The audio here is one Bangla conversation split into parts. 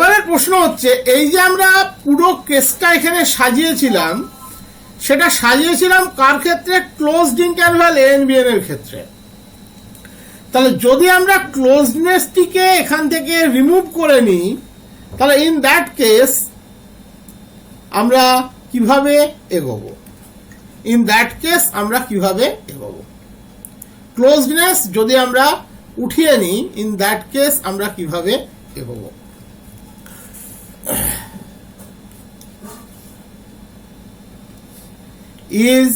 এবারে প্রশ্ন হচ্ছে, এই যে আমরা পুরো কেসটা এখানে সাজিয়েছিলাম, সেটা সাজিয়েছিলাম কার ক্ষেত্রে? ক্লোজড ইন্টারভ্যাল এএনবিএন এর ক্ষেত্রে। তাহলে যদি আমরা ক্লোজনেসটিকে এখান থেকে রিমুভ করে নিই, তাহলে ইন দ্যাট কেস আমরা কিভাবে এগোবো? ক্লোজনেস যদি আমরা উঠিয়ে নিই, ইন দ্যাট কেস আমরা কিভাবে এগোবো? Is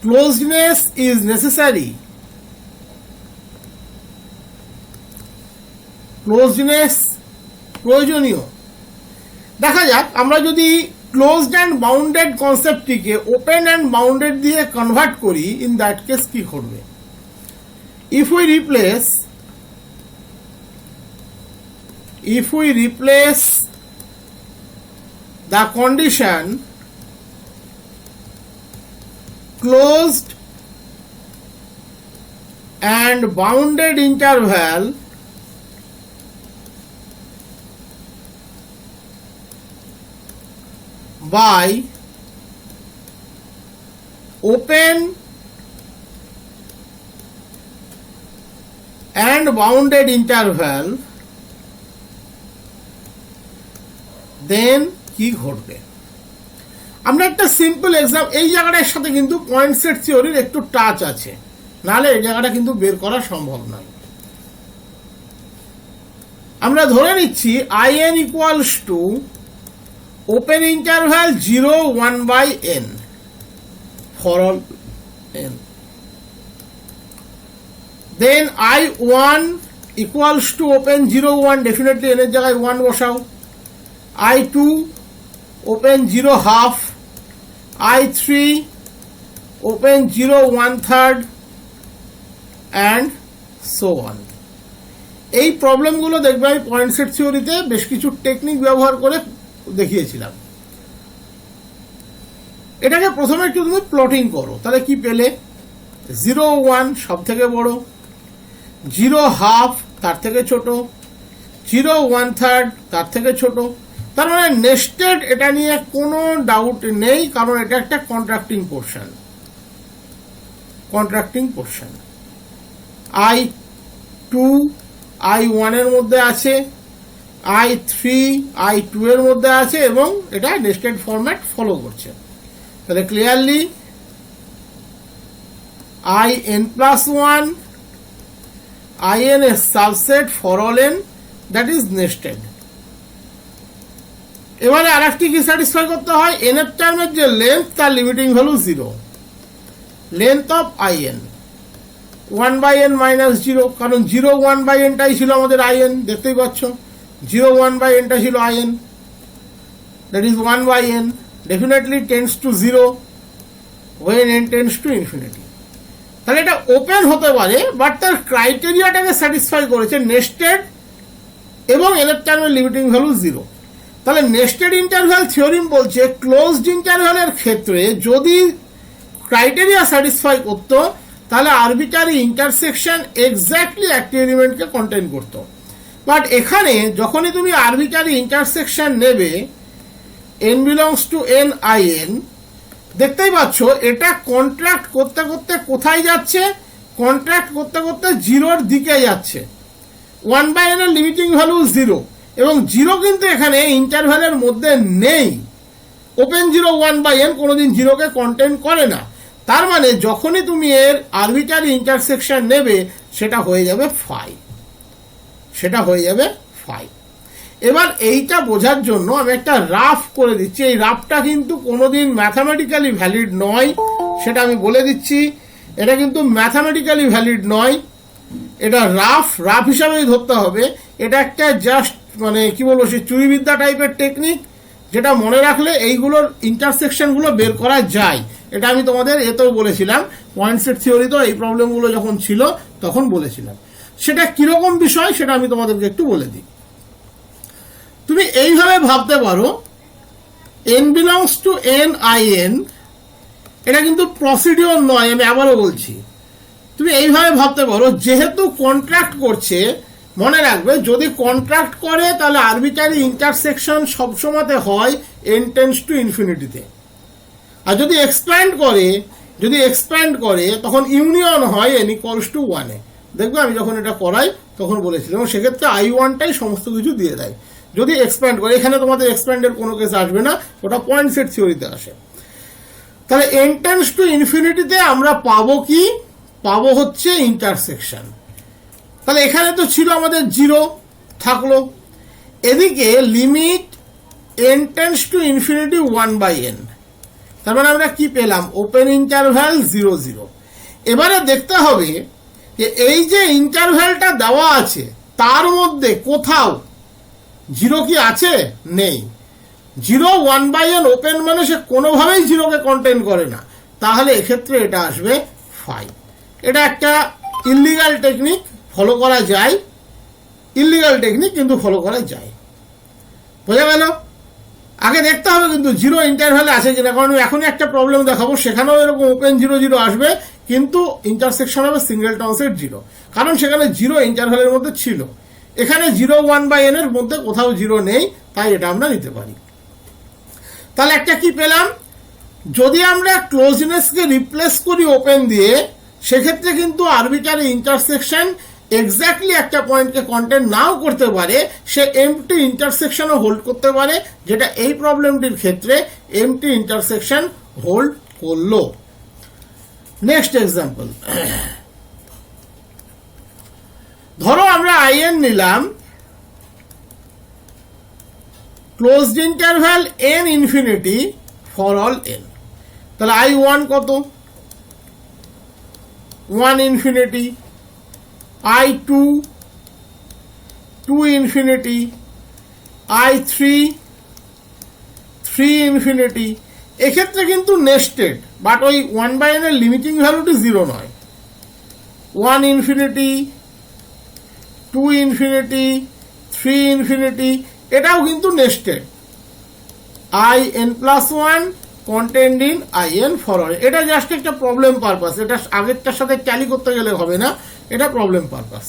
closedness is necessary? Closeness প্রয়োজনীয়। দেখা যাক, আমরা যদি ক্লোজড অ্যান্ড বাউন্ডেড কনসেপ্টটিকে ওপেন অ্যান্ড বাউন্ডেড দিয়ে কনভার্ট করি, ইন দ্যাট কেস কি ঘটবে? If we replace the condition closed and bounded interval by open and bounded interval, then কি ঘটবে? আমরা একটা সিম্পল এক্সাম্পল, এই জায়গাটার সাথে কিন্তু পয়েন্ট সেট থিওরির একটু টাচ আছে, নাহলে এই জায়গাটা কিন্তু বের করা সম্ভব নয়। আমরা ধরে নিচ্ছি in equals to open interval 0, 1/n for all n, then I1 equals to open 0, 1, definitely n এর জায়গায় 1 বসাও, I2 open 0 half, I3 open 0 1/3 and so on. এই প্রবলেমগুলো দেখবে আমি পয়েন্ট সেট থিওরিতে বেশ কিছু টেকনিক ব্যবহার করে দেখিয়েছিলাম। এটাকে প্রথমে একটু তুমি প্লটিং করো, তাহলে কি পেলে? 0, 1 সব থেকে বড়, 0 হাফ তার থেকে ছোট, 0 1/3 তার থেকে ছোট। তার মানে নেস্টেড, এটা নিয়ে কোনো ডাউট নেই, কারণ এটা একটা কন্ট্রাক্টিং পোর্শন। I2 I1 এর মধ্যে আছে, I3 I2 এর মধ্যে আছে, এবং এটা নেস্টেড ফরম্যাট ফলো করছে। তাহলে clearly in+1 in a subset for all n that is nested। এবারে আরেকটি কি স্যাটিসফাই করতে হয়? n এর টার্মের যে লেন্থ, তার limiting value 0, length of in 1/n - 0, কারণ 0, 1/n টাই ছিল আমাদের in, দেখতেই পাচ্ছ 0, 1/n টা ছিল in, that is 1/n definitely tends to 0 when n tends to infinity। তাহলে এটা ওপেন হতে পারে, বাট তার ক্রাইটেরিয়াটাকে স্যাটিসফাই করেছে, নেস্টেড এবং n এর টার্মের লিমিটিং ভ্যালু 0। তাহলে নেস্টেড ইন্টারভ্যাল থিওরিম বলছে ক্লোজড ইন্টারভ্যালের ক্ষেত্রে যদি ক্রাইটেরিয়া স্যাটিসফাই করত, তাহলে আরবিটারি ইন্টারসেকশন এক্স্যাক্টলি একটি এলিমেন্টকে কন্টেইন করত। বাট এখানে যখনই তুমি আরবিটারি ইন্টারসেকশন নেবে n belongs to n in, দেখতেই পাচ্ছ এটা কন্ট্রাক্ট করতে করতে কোথায় যাচ্ছে? কন্ট্রাক্ট করতে করতে 0-র দিকে যাচ্ছে। 1/n এর লিমিটিং ভ্যালু 0, এবং 0 কিন্তু এখানে ইন্টারভ্যালের মধ্যে নেই। ওপেন 0, 1/n কোনোদিন 0-কে কন্টেইন করে না। তার মানে যখনই তুমি এর আরবিটারি ইন্টারসেকশন নেবে, সেটা হয়ে যাবে ফাই। এবার এইটা বোঝার জন্য আমি একটা রাফ করে দিচ্ছি। এই রাফটা কিন্তু কোনোদিন ম্যাথামেটিক্যালি ভ্যালিড নয়, সেটা আমি বলে দিচ্ছি। এটা কিন্তু ম্যাথামেটিক্যালি ভ্যালিড নয়, এটা রাফ হিসাবেই ধরতে হবে। এটা একটা জাস্ট মানে কি বলবো, সে চুরিবিদ্যা টাইপের টেকনিক, যেটা মনে রাখলে এইগুলোর ইন্টারসেকশনগুলো বের করা যায়। এটা আমি তোমাদের এতেও বলেছিলাম, পয়েন্ট সেট থিওরিতেও এই প্রবলেমগুলো যখন ছিল তখন বলেছিলাম। সেটা কিরকম বিষয় সেটা আমি তোমাদেরকে একটু বলে দিই। তুমি এইভাবে ভাবতে পারো, n belongs to n in, এটা কিন্তু প্রসিডিওর নয়, আমি আবারও বলছি তুমি এইভাবে ভাবতে পারো, যেহেতু কন্ট্রাক্ট করছে, মনে রাখবে যদি কন্ট্রাক্ট করে তাহলে আরবিটারি ইন্টারসেকশন সবসময়তে হয় n টেন্ডস টু ইনফিনিটিতে, আর যদি এক্সপ্যান্ড করে তখন ইউনিয়ন হয় n ইকুয়ালস টু 1 এ। দেখবে আমি যখন এটা করাই তখন বলেছিলাম, এবং সেক্ষেত্রে I1টাই সমস্ত কিছু দিয়ে দেয় যদি এক্সপ্যান্ড করে। এখানে তোমাদের এক্সপ্যান্ডের কোনো কেস আসবে না, ওটা পয়েন্ট সেট থিওরিতে আসে। তাহলে n টেন্ডস টু ইনফিনিটিতে আমরা পাবো কি? পাবো হচ্ছে ইন্টারসেকশন। তাহলে এখানে তো ছিল আমাদের 0 থাকলো, এদিকে limit n tends to infinity 1/n, তার মানে আমরা কি পেলাম? Open interval 0 0। এবারে দেখতে হবে যে এই যে ইন্টারভ্যালটা দেওয়া আছে তার মধ্যে কোথাও 0 কি আছে? নেই। 0 1/n ওপেন মানে সে কোনোভাবেই 0কে কন্টেন করে না, তাহলে এক্ষেত্রে এটা আসবে 5। এটা একটা ইললিগাল টেকনিক, ফলো করা যায়, ইললিগাল টেকনিক কিন্তু ফলো করা যায়। বোঝা গেল? আগে দেখতে হবে কিন্তু 0 ইন্টারভ্যালে আছে কিনা, কারণ এখনই একটা প্রবলেম দেখাবো, সেখানেও এরকম ওপেন 0 0 আসবে, কিন্তু ইন্টারসেকশন হবে সিঙ্গেলটন সেট 0, কারণ সেখানে 0 ইন্টারভ্যালের মধ্যে ছিল। এখানে 0 1/n এর মধ্যে কোথাও 0 নেই, তাই এটা আমরা নিতে পারি। তাহলে একটা কি পেলাম? যদি আমরা ক্লোজনেসকে রিপ্লেস করি ওপেন দিয়ে, সেক্ষেত্রে কিন্তু আরবিটারি ইন্টারসেকশন এক্স্যাক্টলি একটা পয়েন্টকে কন্টেন্ট নাও করতে পারে, সে এমটি ইন্টারসেকশনও হোল্ড করতে পারে, যেটা এই প্রবলেমটির ক্ষেত্রে এমটি ইন্টারসেকশন হোল্ড করলো। নেক্সট এক্সাম্পল, ধরো আমরা আইএন নিলাম closed interval n infinity for all n। তাহলে I1 কত? 1 infinity, I2 2 infinity, I3 3 infinity. এক্ষেত্রে কিন্তু নেস্টেড, বাট ওই 1/n এর লিমিটিং ভ্যালুটি 0 নয়। 1 ইনফিনিটি, 2 ইনফিনিটি, 3 ইনফিনিটি, এটাও কিন্তু nested. in+1 contained in in for all. এটা জাস্ট একটা প্রবলেম পারপাস, এটা আগেরটার সাথে ট্যালি করতে গেলে হবে না, এটা প্রবলেম পারপাস।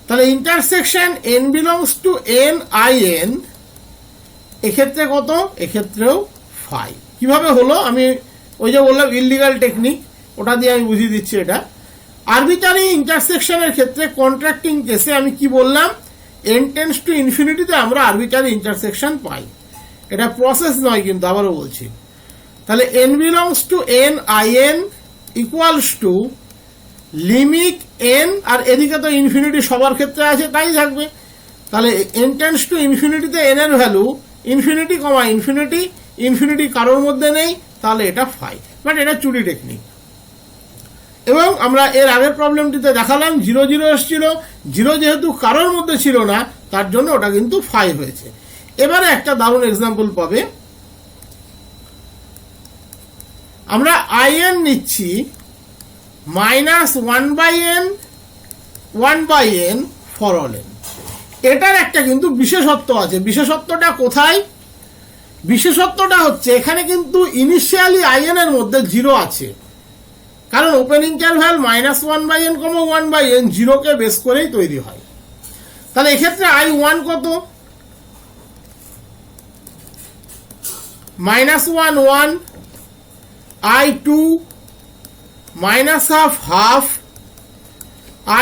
তাহলে intersection n belongs to n in, এক্ষেত্রে কত? এক্ষেত্রেও 5। কিভাবে হলো? আমি ওই যে বললাম ইললিগাল টেকনিক, ওটা দিয়ে আমি বুঝিয়ে দিচ্ছি। এটা আরবিটারি ইন্টারসেকশনের ক্ষেত্রে কন্ট্রাক্টিং কেসে আমি কি বললাম? n টেন্ডস টু ইনফিনিটিতে আমরা আরবিটারি ইন্টারসেকশন পাই। এটা প্রসেস নয় কিন্তু, আবারও বলছি। তাহলে n belongs to n in equals to limit n, আর এদিকে তো ইনফিনিটি সবার ক্ষেত্রে আছে তাই থাকবে। তাহলে n টেন্ডস টু ইনফিনিটিতে n এর ভ্যালু ইনফিনিটি কমা ইনফিনিটি, ইনফিনিটি কারোর মধ্যে নেই, তাহলে এটা 5। বাট এটা চুরি টেকনিক। এবং আমরা এর আগের প্রবলেমটিতে দেখালাম 0 0 এসেছিল, 0 যেহেতু কারোর মধ্যে ছিল না তার জন্য ওটা কিন্তু 5 হয়েছে। এবারে একটা দারুণ এক্সাম্পল পাবে, আমরা in নিচ্ছি -1/n ফর অল n। এটার একটা কিন্তু বিশেষত্ব আছে। বিশেষত্বটা কোথায়? বিশেষত্বটা হচ্ছে এখানে কিন্তু ইনিশিয়ালি in এর মধ্যে 0 আছে, কারণ open interval -1/n, 1/n 0কে base করেই তৈরি হয়। তাহলে এক্ষেত্রে I1 কত? -1 1, I2 -half half,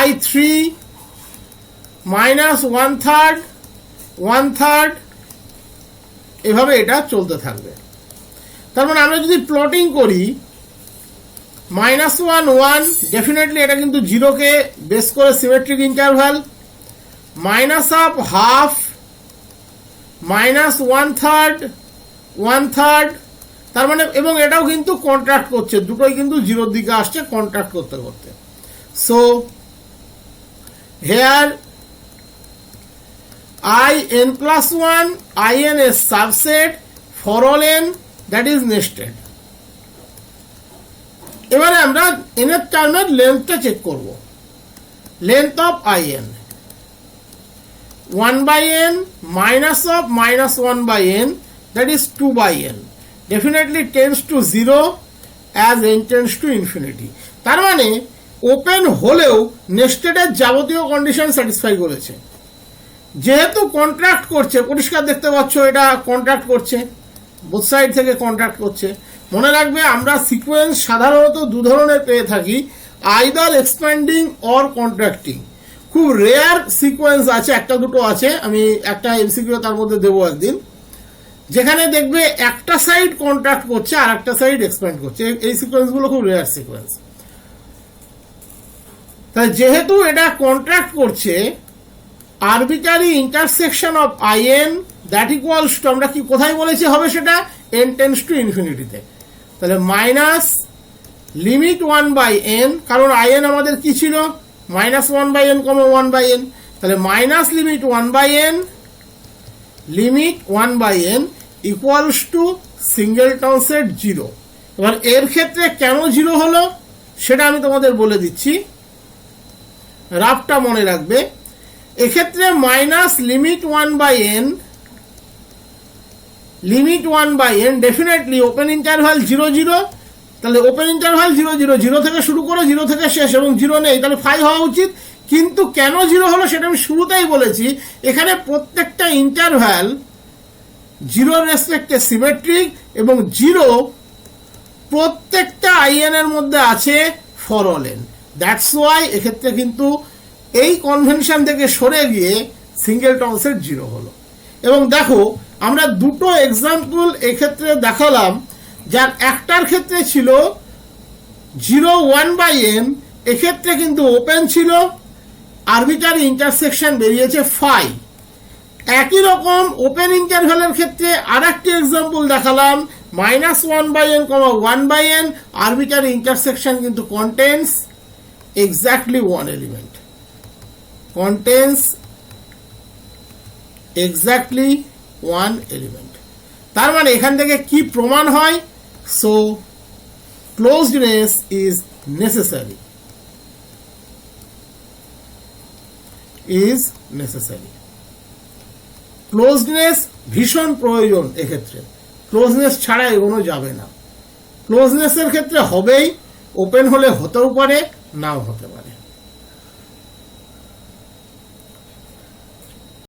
I3 -1/3 1/3, এভাবে এটা চলতে থাকবে। তার মানে আমরা যদি প্লটিং করি -1 1, ডেফিনেটলি এটা কিন্তু 0কে বেস করে সিমেট্রিক ইন্টারভ্যাল, -half half, -1/3 1/3, তার মানে, এবং এটাও কিন্তু কন্ট্রাক্ট করছে, দুটোই কিন্তু 0-র দিকে আসছে কন্ট্রাক্ট করতে করতে। So here in+1 in is subset for all n that is nested। এবারে আমরা n এর টার্মের লেন্থটা চেক করব। Length of in 1/n minus of -1/n, that is 2/n, definitely tends to 0 as n tends to infinity। তার মানে ওপেন হলেও নেস্টেডের যাবতীয় কন্ডিশন স্যাটিসফাই করেছে। যেহেতু কন্ট্রাক্ট করছে, পরিষ্কার দেখতে পাচ্ছ এটা কন্ট্রাক্ট করছে, বোথ সাইড থেকে কন্ট্রাক্ট করছে। মনে রাখবে আমরা সিকোয়েন্স সাধারণত দু ধরনের পেয়ে থাকি, আইদার এক্সপ্যান্ডিং অর কন্ট্রাক্টিং। খুব রেয়ার সিকোয়েন্স আছে, একটা দুটো আছে, আমি একটা এমসিকিউ তার মধ্যে দেবো একদিন, যেখানে দেখবে একটা সাইড কন্ট্রাক্ট করছে আর একটা সাইড এক্সপ্যান্ড করছে। এই সিকোয়েন্সগুলো খুব রেয়ার সিকোয়েন্স। তাই যেহেতু এটা কন্ট্রাক্ট করছে, arbitrary intersection of in that equals to, আমরা কি কোথায় বলেছি হবে সেটা, এন টেন্স টু ইনফিনিটিতে। তাহলে মাইনাস লিমিট 1/n, কারণ আইএন আমাদের কি ছিল, -1/n, 1/n, তাহলে minus limit 1/n equals to singleton set 0। এবার এর ক্ষেত্রে কেন 0 হলো সেটা আমি তোমাদের বলে দিচ্ছি, রাফটা মনে রাখবে। এক্ষেত্রে minus limit 1/n definitely open interval 0 0, তাহলে ওপেন ইন্টারভাল 0 0, 0 থেকে শুরু করে 0 থেকে শেষ, এবং 0 নেই, তাহলে 5 হওয়া উচিত। কিন্তু কেন 0 হলো সেটা আমি শুরুতেই বলেছি, এখানে প্রত্যেকটা ইন্টারভাল 0 রেসপেক্টে সিমেট্রিক, এবং 0 প্রত্যেকটা আইএন এর মধ্যে আছে for all N. That's why এক্ষেত্রে কিন্তু এই কনভেনশন থেকে সরে গিয়ে সিঙ্গেলটন সেট 0 হলো। এবং দেখো আমরা দুটো এক্সাম্পল এক্ষেত্রে দেখালাম, যার একটার ক্ষেত্রে ছিল 0 1/n, এক্ষেত্রে কিন্তু ওপেন ছিল, আরবিটারি ইন্টারসেকশন বেরিয়েছে 5। একই রকম ওপেন ইন্টারভ্যালের ক্ষেত্রে আর একটি এক্সাম্পল দেখালাম, -1/n, 1/n, আরবিটারি ইন্টারসেকশন কিন্তু contains exactly 1 element, contains exactly 1 element। তার মানে এখান থেকে কি প্রমাণ হয়, সো ক্লোজডনেস ইজ নেসেসারি, ক্লোজডনেস ভীষণ প্রয়োজন। এক্ষেত্রে ক্লোজনেস ছাড়া এগোনো যাবে না। ক্লোজনেসের ক্ষেত্রে হবেই, ওপেন হলে হতেও পারে, নাও হতে পারে।